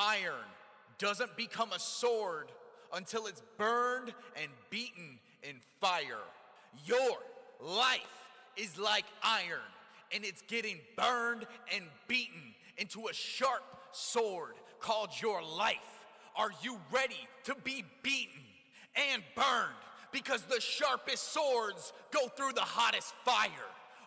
Iron doesn't become a sword until it's burned and beaten in fire. Your life is like iron, and it's getting burned and beaten into a sharp sword called your life. Are you ready to be beaten and burned? Because the sharpest swords go through the hottest fire.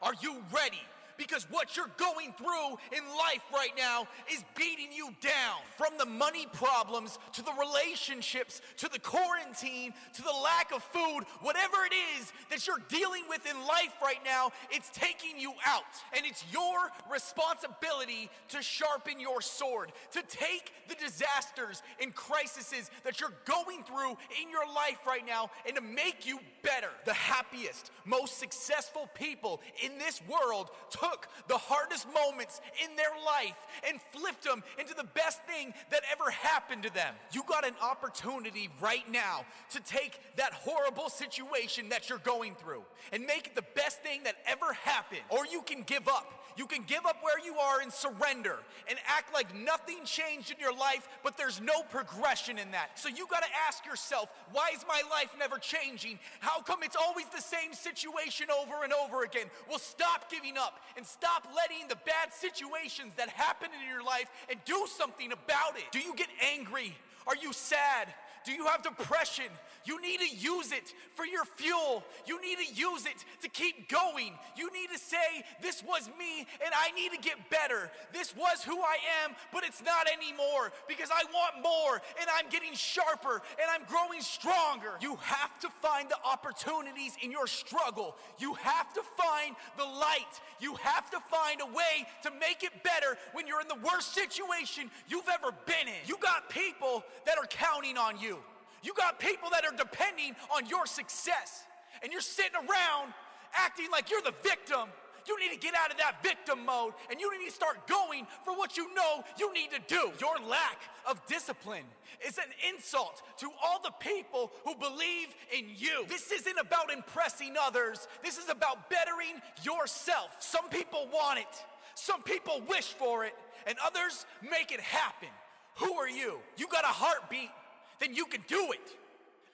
Are you ready? Because what you're going through in life right now is beating you down. From the money problems, to the relationships, to the quarantine, to the lack of food, whatever it is that you're dealing with in life right now, it's taking you out. And it's your responsibility to sharpen your sword, to take the disasters and crises that you're going through in your life right now and to make you better. The happiest, most successful people in this world took the hardest moments in their life and flipped them into the best thing that ever happened to them. You got an opportunity right now to take that horrible situation that you're going through and make it the best thing that ever happened. Or you can give up. You can give up where you are and surrender and act like nothing changed in your life, but there's no progression in that. So you gotta ask yourself, why is my life never changing? How come it's always the same situation over and over again? Well, stop giving up and stop letting the bad situations that happen in your life and do something about it. Do you get angry? Are you sad? Do you have depression? You need to use it for your fuel. You need to use it to keep going. You need to say, this was me and I need to get better. This was who I am, but it's not anymore because I want more and I'm getting sharper and I'm growing stronger. You have to find the opportunities in your struggle. You have to find the light. You have to find a way to make it better when you're in the worst situation you've ever been in. You got people that are counting on you. You got people that are depending on your success, and you're sitting around acting like you're the victim. You need to get out of that victim mode, and you need to start going for what you know you need to do. Your lack of discipline is an insult to all the people who believe in you. This isn't about impressing others. This is about bettering yourself. Some people want it. Some people wish for it, and others make it happen. Who are you? You got a heartbeat. Then you can do it.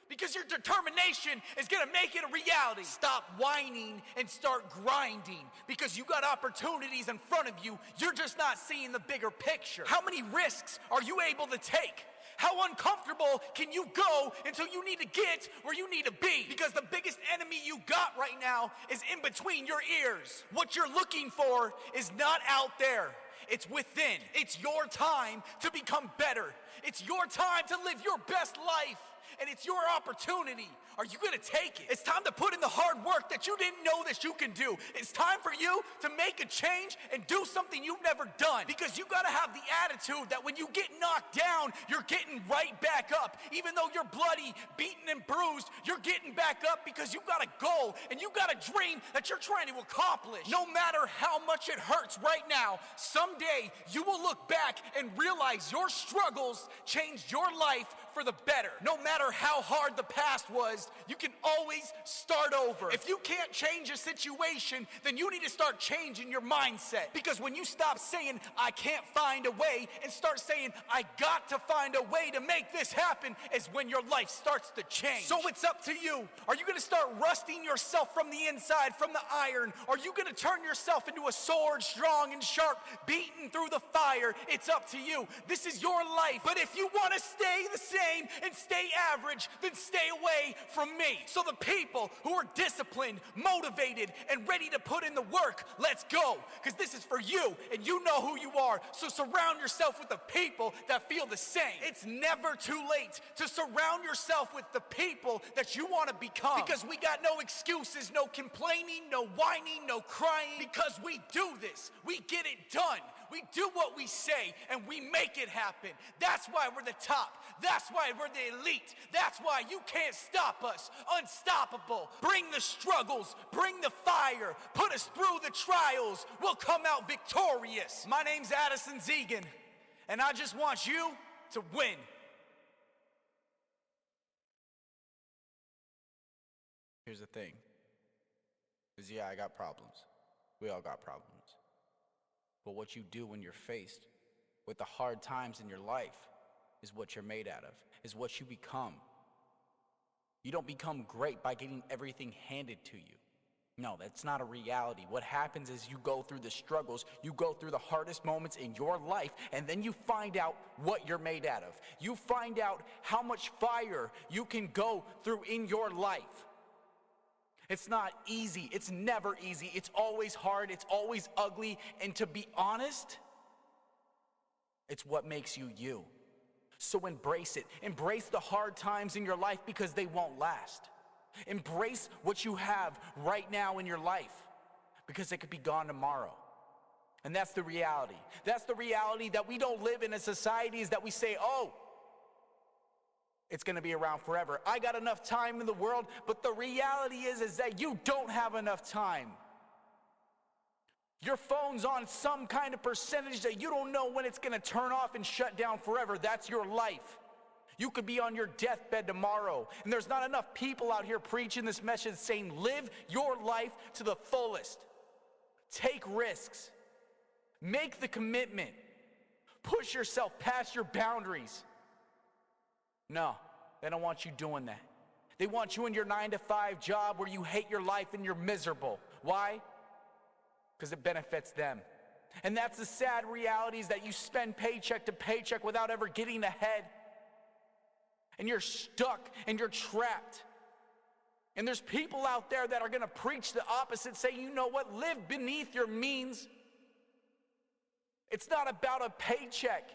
Because your determination is gonna make it a reality. Stop whining and start grinding. Because you got opportunities in front of you, you're just not seeing the bigger picture. How many risks are you able to take? How uncomfortable can you go until you need to get where you need to be? Because the biggest enemy you got right now is in between your ears. What you're looking for is not out there. It's within. It's your time to become better. It's your time to live your best life. And it's your opportunity. Are you gonna take it? It's time to put in the hard work that you didn't know that you can do. It's time for you to make a change and do something you've never done. Because you gotta have the attitude that when you get knocked down, you're getting right back up. Even though you're bloody, beaten, and bruised, you're getting back up because you got a goal and you got a dream that you're trying to accomplish. No matter how much it hurts right now, someday you will look back and realize your struggles changed your life for the better. No matter how hard the past was, you can always start over. If you can't change a situation, then you need to start changing your mindset. Because when you stop saying, I can't find a way, and start saying, I got to find a way to make this happen, is when your life starts to change. So it's up to you. Are you gonna start rusting yourself from the inside, from the iron? Are you gonna turn yourself into a sword, strong and sharp, beaten through the fire? It's up to you. This is your life. But if you wanna stay the same and stay average, then stay away from me. So the people who are disciplined, motivated, and ready to put in the work, let's go. Because this is for you, and you know who you are. So surround yourself with the people that feel the same. It's never too late to surround yourself with the people that you want to become. Because we got no excuses, no complaining, no whining, no crying. Because we do this. We get it done. We do what we say, and we make it happen. That's why we're the top. That's why we're the elite. That's why you can't stop us. Unstoppable. Bring the struggles. Bring the fire. Put us through the trials. We'll come out victorious. My name's Addison Zegan, and I just want you to win. Here's the thing. Is yeah, I got problems. We all got problems. But what you do when you're faced with the hard times in your life is what you're made out of, is what you become. You don't become great by getting everything handed to you. No, that's not a reality. What happens is you go through the struggles, you go through the hardest moments in your life, and then you find out what you're made out of. You find out how much fire you can go through in your life. It's not easy. It's never easy. It's always hard. It's always ugly. And to be honest, it's what makes you you. So embrace it. Embrace the hard times in your life because they won't last. Embrace what you have right now in your life because it could be gone tomorrow. And that's the reality. That's the reality that we don't live in a society is that we say, oh, it's going to be around forever. I got enough time in the world, but the reality is that you don't have enough time. Your phone's on some kind of percentage that you don't know when it's going to turn off and shut down forever. That's your life. You could be on your deathbed tomorrow. And there's not enough people out here preaching this message saying, live your life to the fullest. Take risks. Make the commitment. Push yourself past your boundaries. No, they don't want you doing that. They want you in your 9-to-5 job where you hate your life and you're miserable. Why? Because it benefits them. And that's the sad reality is that you spend paycheck to paycheck without ever getting ahead. And you're stuck and you're trapped. And there's people out there that are going to preach the opposite, say, you know what, live beneath your means. It's not about a paycheck.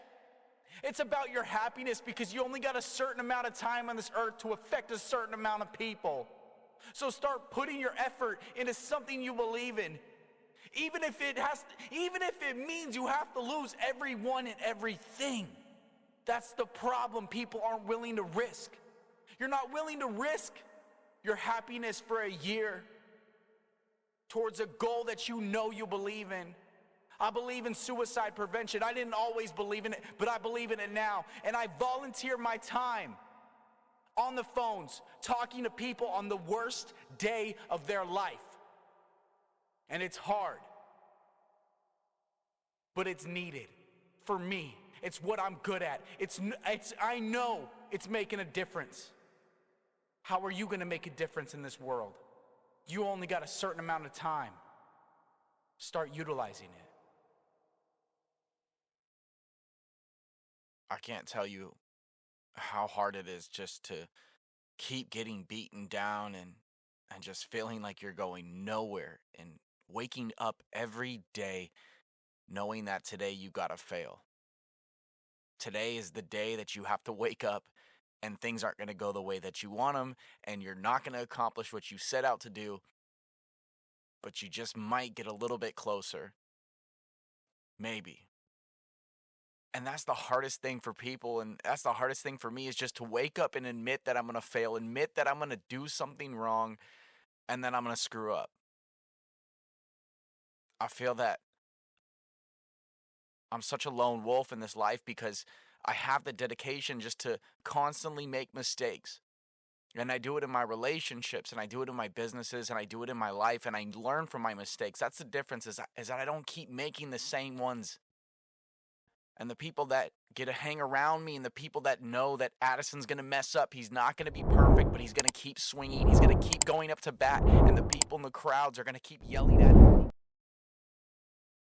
It's about your happiness because you only got a certain amount of time on this earth to affect a certain amount of people. So start putting your effort into something you believe in. Even if it means you have to lose everyone and everything. That's the problem people aren't willing to risk. You're not willing to risk your happiness for a year towards a goal that you know you believe in. I believe in suicide prevention. I didn't always believe in it, but I believe in it now. And I volunteer my time on the phones, talking to people on the worst day of their life. And it's hard, but it's needed for me. It's what I'm good at. I know it's making a difference. How are you going to make a difference in this world? You only got a certain amount of time. Start utilizing it. I can't tell you how hard it is just to keep getting beaten down and just feeling like you're going nowhere and waking up every day knowing that today you gotta fail. Today is the day that you have to wake up and things aren't going to go the way that you want them and you're not going to accomplish what you set out to do, but you just might get a little bit closer. Maybe. And that's the hardest thing for people, and that's the hardest thing for me is just to wake up and admit that I'm going to fail, admit that I'm going to do something wrong, and then I'm going to screw up. I feel that I'm such a lone wolf in this life because I have the dedication just to constantly make mistakes. And I do it in my relationships, and I do it in my businesses, and I do it in my life, and I learn from my mistakes. That's the difference is that I don't keep making the same ones. And the people that get to hang around me and the people that know that Addison's going to mess up, he's not going to be perfect, but he's going to keep swinging, he's going to keep going up to bat, and the people in the crowds are going to keep yelling at him.